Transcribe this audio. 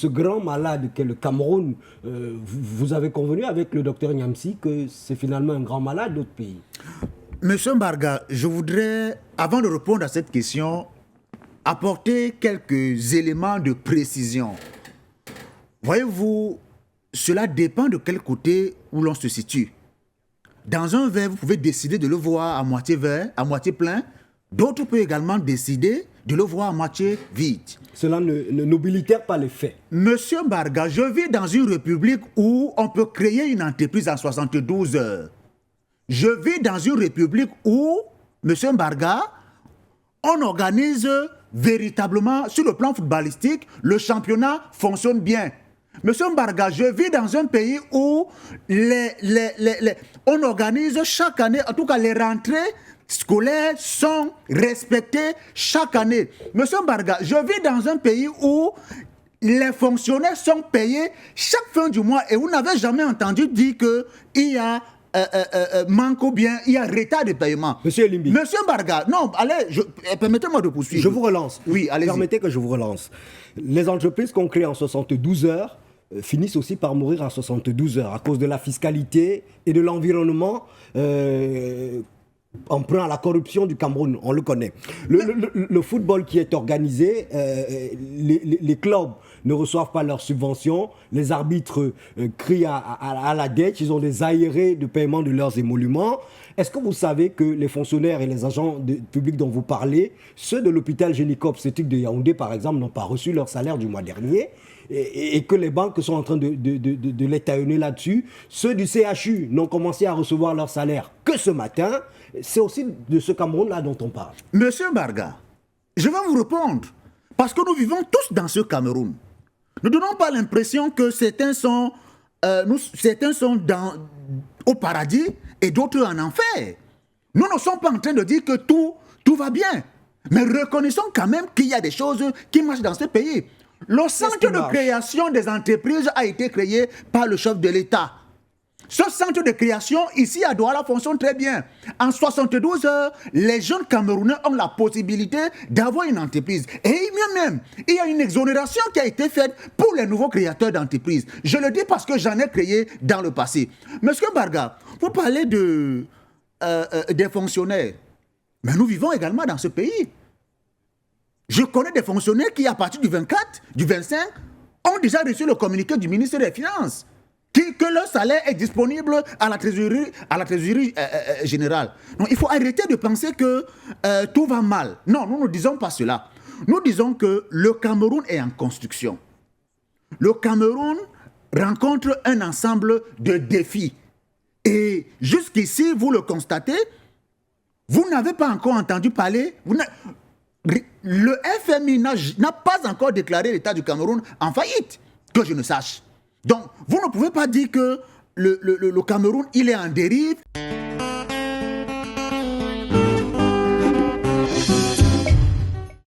ce grand malade qu'est le Cameroun, vous avez convenu avec le docteur Nyamsi que c'est finalement un grand malade d'autres pays. Monsieur Mbarga, je voudrais, avant de répondre à cette question, apporter quelques éléments de précision. Voyez-vous, cela dépend de quel côté où l'on se situe. Dans un verre, vous pouvez décider de le voir à moitié vert, à moitié plein. D'autres peuvent également décider de le voir à moitié vide. Cela n'obilitère pas les faits. Monsieur Mbarga, je vis dans une république où on peut créer une entreprise en 72 heures. Je vis dans une république où, monsieur Mbarga, on organise véritablement, sur le plan footballistique, le championnat fonctionne bien. Monsieur Mbarga, je vis dans un pays où on organise chaque année, en tout cas les rentrées scolaires sont respectées chaque année. Monsieur Mbarga, je vis dans un pays où les fonctionnaires sont payés chaque fin du mois et vous n'avez jamais entendu dire qu'il y a manque ou bien il y a retard de paiement. Monsieur Limbi. Monsieur Mbarga, non, allez, permettez-moi de poursuivre. Je vous relance. Oui, allez-y. Permettez que je vous relance. Les entreprises qu'on crée en 72 heures finissent aussi par mourir en 72 heures à cause de la fiscalité et de l'environnement emprunt à la corruption du Cameroun, on le connaît. Le football qui est organisé, les clubs ne reçoivent pas leurs subventions, les arbitres crient à la dette, ils ont des aérés de paiement de leurs émoluments. Est-ce que vous savez que les fonctionnaires et les agents publics dont vous parlez, ceux de l'hôpital Génicop Cétique de Yaoundé par exemple, n'ont pas reçu leur salaire du mois dernier et que les banques sont en train de les taillonner là-dessus. Ceux du CHU n'ont commencé à recevoir leur salaire que ce matin. C'est aussi de ce Cameroun-là dont on parle. Monsieur Mbarga, je vais vous répondre. Parce que nous vivons tous dans ce Cameroun. Ne donnons pas l'impression que certains sont au paradis et d'autres en enfer. Nous ne sommes pas en train de dire que tout va bien. Mais reconnaissons quand même qu'il y a des choses qui marchent dans ce pays. Le centre de création des entreprises a été créé par le chef de l'État. Ce centre de création, ici à Douala, fonctionne très bien. En 72 heures, les jeunes Camerounais ont la possibilité d'avoir une entreprise. Et mieux même, il y a une exonération qui a été faite pour les nouveaux créateurs d'entreprises. Je le dis parce que j'en ai créé dans le passé. Monsieur Barga, vous parlez des fonctionnaires. Mais nous vivons également dans ce pays. Je connais des fonctionnaires qui, à partir du 24, du 25, ont déjà reçu le communiqué du ministre des Finances. Que leur salaire est disponible à la trésorerie générale. Donc il faut arrêter de penser que tout va mal. Non, nous ne disons pas cela. Nous disons que le Cameroun est en construction. Le Cameroun rencontre un ensemble de défis. Et jusqu'ici, vous le constatez, vous n'avez pas encore entendu parler... Le FMI n'a pas encore déclaré l'État du Cameroun en faillite, que je ne sache. Donc, vous ne pouvez pas dire que le Cameroun, il est en dérive.